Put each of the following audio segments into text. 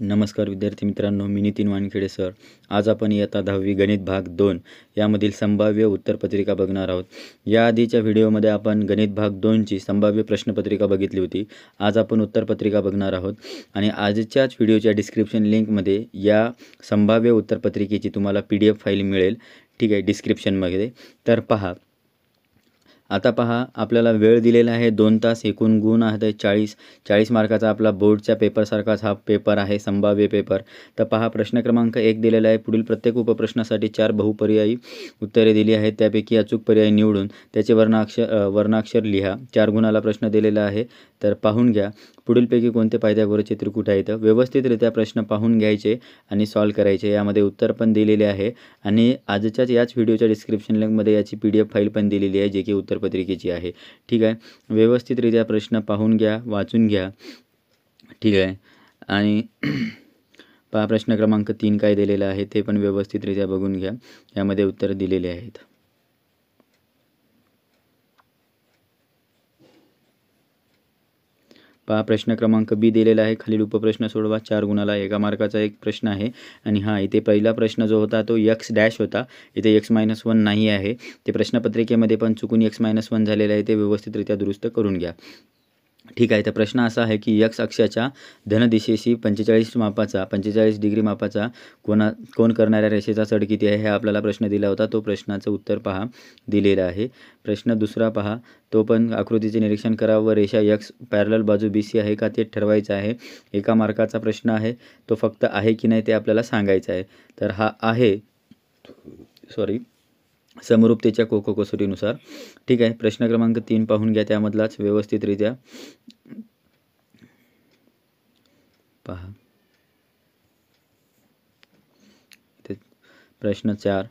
नमस्कार विद्यार्थी मित्रांनो, मी नितीन वानखेडे सर. आज आपण इयत्ता 10वी गणित भाग 2 यामधील संभाव्य उत्तरपत्रिका बघणार आहोत. या आधीच्या व्हिडिओमध्ये आपण गणित भाग 2ची संभाव्य प्रश्नपत्रिका बघितली होती. आज आपण उत्तरपत्रिका बघणार आहोत आणि आजच्याच व्हिडिओच्या डिस्क्रिप्शन लिंकमध्ये या संभाव्य उत्तरपत्रिकेची तुम्हाला PDF फाईल मिळेल. ठीक आहे, डिस्क्रिप्शनमध्ये. तर पहा, आता पहा, आपल्याला वेळ दिलेला आहे 2 तास. एकूण गुण आहे 40 मार्काचा आपला बोर्डच्या पेपरसारखाच हा पेपर आहे, संभाव्य पेपर. तर पहा, प्रश्न क्रमांक 1 दिलेला आहे. पुढील प्रत्येक उपप्रश्नासाठी 4 बहुपर्यायी उत्तरे दिली आहेत. त्यापैकी अचूक पर्याय निवडून त्याचे वर्णाक्षर लिहा. 4 गुणाला प्रश्न दिलेला आहे. तर पाहून घ्या, पुढीलपैकी कोणते पायथागोरसचे त्रिकुट आहेत. व्यवस्थितरित्या प्रश्न पाहून घ्यायचे आणि सॉल्व करायचे. यामध्ये उत्तर पण दिलेले आहे आणि आजच्याच याच व्हिडिओच्या डिस्क्रिप्शन लिंकमध्ये याची PDF फाईल पण दिलेली आहे, जे की उत्तरपत्रिकेची आहे. ठीक आहे, व्यवस्थितरित्या प्रश्न पाहून घ्या, वाचून घ्या. ठीक आहे, आणि पहा, प्रश्न क्रमांक 3 काय दिलेला आहे ते पण व्यवस्थितरित्या बघून घ्या. यामध्ये उत्तर दिलेले आहेत. पहा, प्रश्न क्रमांक B दिलेला आहे. खालील उपप्रश्न सोडवा. 4 गुणाला 1 मार्काचा एक प्रश्न आहे. आणि इथे पहिला प्रश्न जो होता तो x' होता. इथे x-1 नाही आहे. ते प्रश्नपत्रिकेमध्ये पण चुकून x-1 झालेलं आहे. ते व्यवस्थितरित्या दुरुस्त करून घ्या. ठीक आहे, तर प्रश्न असा आहे की x अक्षाच्या धनदिशेशी 45 डिग्री मापाचा कोन करणाऱ्या रेषेचा चढ किती आहे, हे आपल्याला प्रश्न दिला होता. तो प्रश्नाचं उत्तर पहा दिलेलं आहे. प्रश्न दुसरा पहा, तो पण आकृतीचे निरीक्षण करा व रेषा x पॅरलल बाजू BC आहे का ते ठरवायचं आहे. 1 मार्काचा प्रश्न आहे. तो फक्त आहे की नाही ते आपल्याला सांगायचं आहे. तर हा आहे, समरूपतेच्या कसोटीनुसार. ठीक आहे, प्रश्न क्रमांक 3 पाहून घ्या. त्यामधलाच व्यवस्थितरित्या पहा. प्रश्न 4.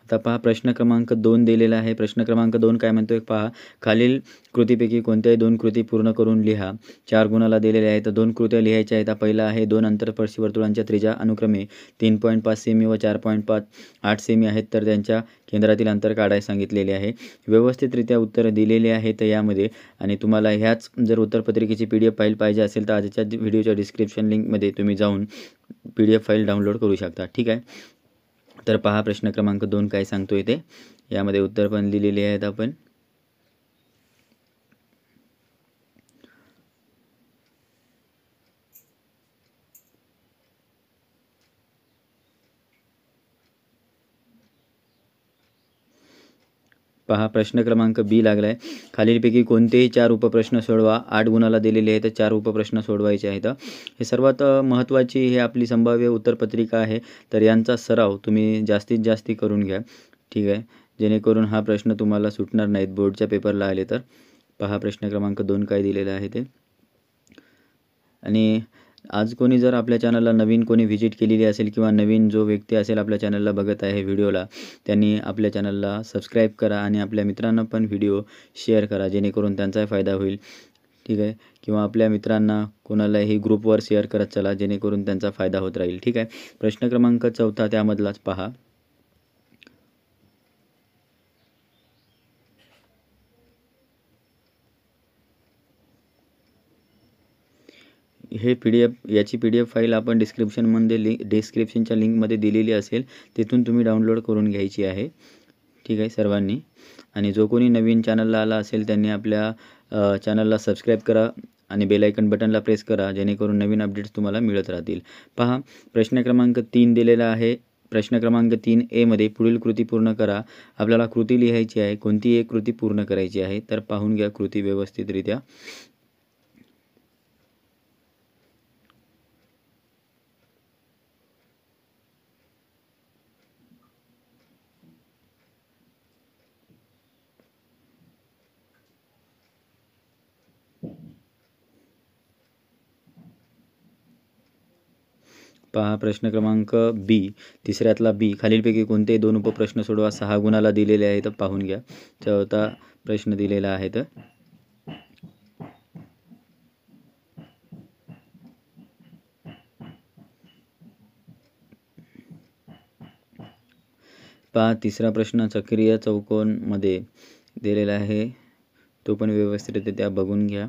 आता पहा, प्रश्न क्रमांक 2 दिलेला आहे. प्रश्न क्रमांक 2 काय म्हणतोय पहा, खालील कृतीपैकी कोणत्याही 2 कृती पूर्ण करून लिहा. 4 गुणाला दिलेले आहेत. 2 कृत्या लिहायच्या आहेत. पहिला आहे 2 अंतरस्पर्शी वर्तुळांच्या त्रिज्या अनुक्रमे 3.5 सेमी व 4.8 सेमी आहेत. तर त्यांच्या केंद्रातील अंतर काढायला सांगितलेले आहे. व्यवस्थितरित्या उत्तर दिलेले आहेत यामध्ये. आणि तुम्हाला ह्याच जर उत्तरपत्रिकेची PDF फाईल पाहिजे असेल तर आजच्या व्हिडिओच्या डिस्क्रिप्शन लिंकमध्ये तुम्ही जाऊन PDF फाईल डाउनलोड करू शकता. ठीक आहे, तर पहा, प्रश्न क्रमांक 2 काय सांगतोय ते. यामध्ये उत्तर पण दिलेले आहेत आपण. पहा, प्रश्न क्रमांक B लागलाय. खालीलपैकी कोणतेही 4 उपप्रश्न सोडवा. 8 गुणाला दिलेले आहेत. 4 उपप्रश्न सोडवायचे आहेत. हे सर्वात महत्त्वाची हे आपली संभाव्य उत्तरपत्रिका आहे. तर यांचा सराव तुम्ही जास्तीत जास्त करून घ्या. ठीक आहे, जेणेकरून हा प्रश्न तुम्हाला सुटणार नाहीत बोर्डच्या पेपरला आले तर. पहा, प्रश्न क्रमांक 2 काय दिलेला आहे ते. आणि आज कोणी जर आपल्या चॅनलला नवीन कोणी व्हिजिट केलेली असेल किंवा नवीन जो व्यक्ती असेल आपल्या चॅनलला बघत आहे व्हिडिओला, त्यांनी आपल्या चॅनलला सबस्क्राईब करा आणि आपल्या मित्रांना पण व्हिडिओ शेअर करा, जेणेकरून त्यांचाही फायदा होईल. ठीक आहे, किंवा आपल्या मित्रांना कोणालाही ग्रुपवर शेअर करत चला, जेणेकरून त्यांचा फायदा होत राहील. ठीक आहे, प्रश्न क्रमांक 4 त्यामधलाच पहा. हे याची PDF फाईल आपण डिस्क्रिप्शनच्या लिंकमध्ये दिलेली असेल, तिथून तुम्ही डाउनलोड करून घ्यायची आहे. ठीक आहे सर्वांनी. आणि जो कोणी नवीन चॅनलला आला असेल त्यांनी आपल्या चॅनलला सबस्क्राईब करा आणि बेल आयकन बटनला प्रेस करा, जेणेकरून नवीन अपडेट्स तुम्हाला मिळत राहतील. पहा, प्रश्न क्रमांक 3 दिलेला आहे. प्रश्न क्रमांक 3A मध्ये पुढील कृती पूर्ण करा. आपल्याला कृती लिहायची आहे. कोणती एक कृती पूर्ण करायची आहे. तर पाहून घ्या कृती व्यवस्थितरित्या. पहा, प्रश्न क्रमांक B, तिसऱ्यातला B. खालीलपैकी कोणते 2 उपप्रश्न सोडवा. 6 गुणाला दिलेले आहेत. पाहून घ्या. चौथा प्रश्न दिलेला आहे. पहा, तिसरा प्रश्न चक्रीय चौकोनमध्ये दिलेला आहे. तो पण व्यवस्थितरित्या बघून घ्या.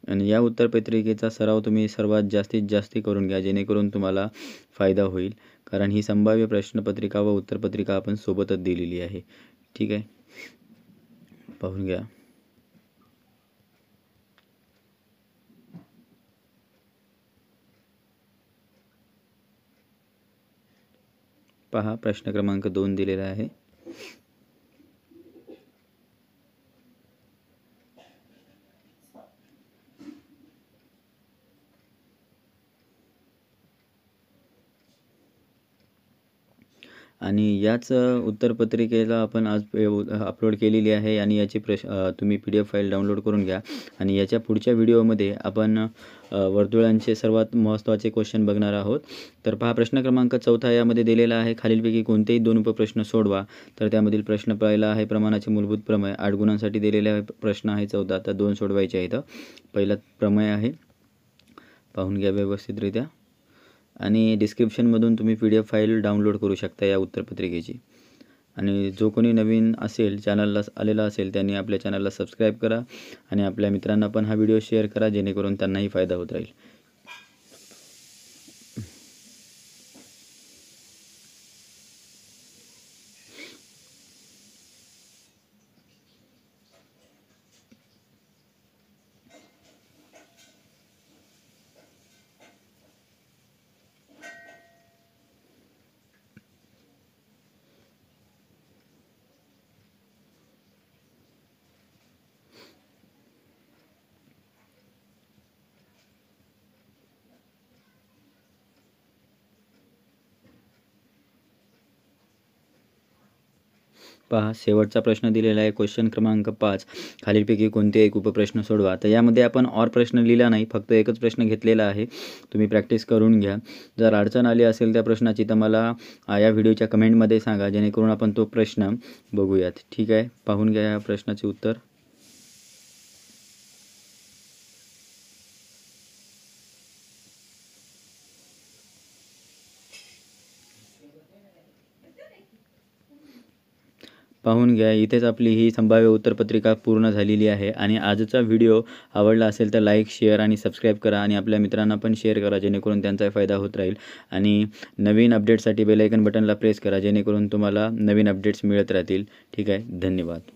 आणि या उत्तरपत्रिकेचा सराव तुम्ही सर्वात जास्तीत जास्त करून घ्या, जेणेकरून तुम्हाला फायदा होईल. कारण ही संभाव्य प्रश्नपत्रिका व उत्तरपत्रिका आपण सोबतच दिलेली आहे. ठीक आहे, पाहून घ्या. पहा, प्रश्न क्रमांक 2 दिलेला आहे. आणि याच उत्तरपत्रिकेला आपण आज अपलोड केलेली आहे आणि याची तुम्ही PDF फाईल डाउनलोड करून घ्या. आणि याच्या पुढच्या व्हिडिओमध्ये आपण वर्तुळांचे सर्वात महत्त्वाचे क्वेश्चन बघणार आहोत. तर पहा, प्रश्न क्रमांक 4 यामध्ये दिलेला आहे, खालीलपैकी कोणतेही 2 उपप्रश्न सोडवा. तर त्यामधील प्रश्न पहिला आहे प्रमाणाचे मूलभूत प्रमेय. 8 गुणांसाठी दिलेला प्रश्न आहे 14. तर 2 सोडवायचे आहेत. पहिला प्रमेय आहे, पाहून घ्या व्यवस्थितरित्या. आणि डिस्क्रिप्शनमधून तुम्ही PDF फाईल डाउनलोड करू शकता या उत्तरपत्रिकेची. आणि जो कोणी नवीन असेल, चॅनलला आलेला असेल, त्यांनी आपल्या चॅनलला सबस्क्राईब करा आणि आपल्या मित्रांना पण हा व्हिडिओ शेअर करा, जेणेकरून त्यांनाही फायदा होत राहील. पहा, शेवटचा प्रश्न दिलेला आहे, क्वेश्चन क्रमांक 5. खालीलपैकी कोणते एक उपप्रश्न सोडवा. तर यामध्ये आपण ऑर प्रश्न लिहिला नाही, फक्त एकच प्रश्न घेतलेला आहे. तुम्ही प्रॅक्टिस करून घ्या. जर अडचण आली असेल त्या प्रश्नाची तर मला या व्हिडिओच्या कमेंटमध्ये सांगा, जेणेकरून आपण तो प्रश्न बघूयात. ठीक आहे, पाहून घ्या या प्रश्नाचे उत्तर. पाहून घ्या, इथेच आपली ही संभाव्य उत्तरपत्रिका पूर्ण झालेली आहे. आणि आजचा व्हिडिओ आवडला असेल तर लाईक, शेअर आणि सबस्क्राईब करा आणि आपल्या मित्रांना पण शेअर करा, जेणेकरून त्यांचा फायदा होत राहील. आणि नवीन अपडेटसाठी बेल आयकन बटनला प्रेस करा, जेणेकरून तुम्हाला नवीन अपडेट्स मिळत राहतील. ठीक आहे, धन्यवाद.